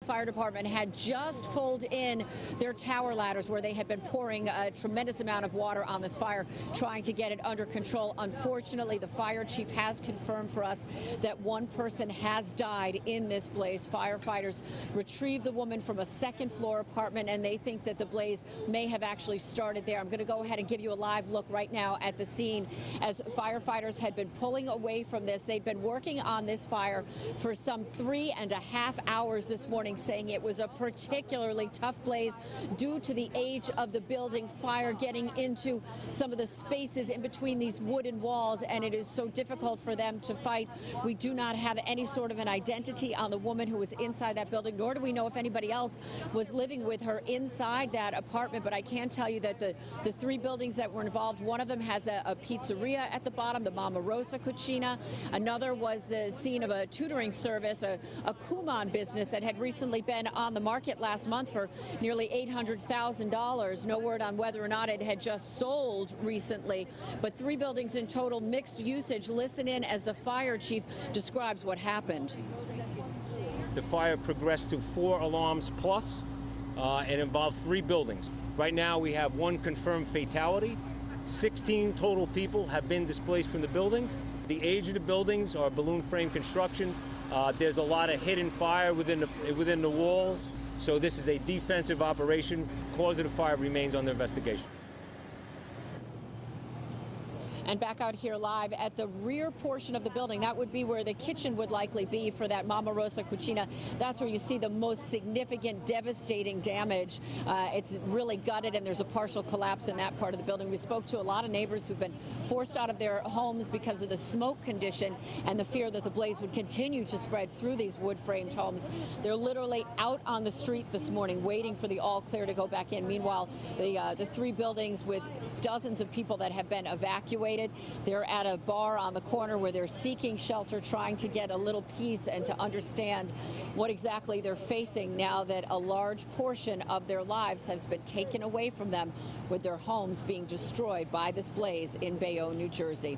Fire Department had just pulled in their tower ladders where they had been pouring a tremendous amount of water on this fire, trying to get it under control. Unfortunately, the fire chief has confirmed for us that one person has died in this blaze. Firefighters retrieved the woman from a second-floor apartment, and they think that the blaze may have actually started there. I'm going to go ahead and give you a live look right now at the scene as firefighters had been pulling away from this. They'd been working on this fire for some 3.5 hours this morning, saying it was a particularly tough blaze due to the age of the building, fire getting into some of the spaces in between these wooden walls, and it is so difficult for them to fight. We do not have any sort of an identity on the woman who was inside that building, nor do we know if anybody else was living with her inside that apartment. But I can tell you that the three buildings that were involved, one of them has a pizzeria at the bottom, the Mama Rosa Cucina. Another was the scene of a tutoring service, a Kumon business that had recently been on the market last month for nearly $800,000. No word on whether or not it had just sold recently, but three buildings in total, mixed usage. Listen in as the fire chief describes what happened. The fire progressed to 4 alarms plus. It involved 3 buildings. Right now we have 1 confirmed fatality. 16 total people have been displaced from the buildings. The age of the buildings are balloon frame construction. There's a lot of hidden fire within the walls. So this is a defensive operation. Cause of the fire remains under investigation. And back out here live at the rear portion of the building, that would be where the kitchen would likely be for that Mama Rosa Cucina. That's where you see the most significant, devastating damage. It's really gutted, and there's a partial collapse in that part of the building. We spoke to a lot of neighbors who've been forced out of their homes because of the smoke condition and the fear that the blaze would continue to spread through these wood-framed homes. They're literally out on the street this morning waiting for the all clear to go back in. Meanwhile, the 3 buildings with dozens of people that have been evacuated. They're at a bar on the corner where they're seeking shelter, trying to get a little peace and to understand what exactly they're facing now that a large portion of their lives has been taken away from them, with their homes being destroyed by this blaze in Bayonne, New Jersey.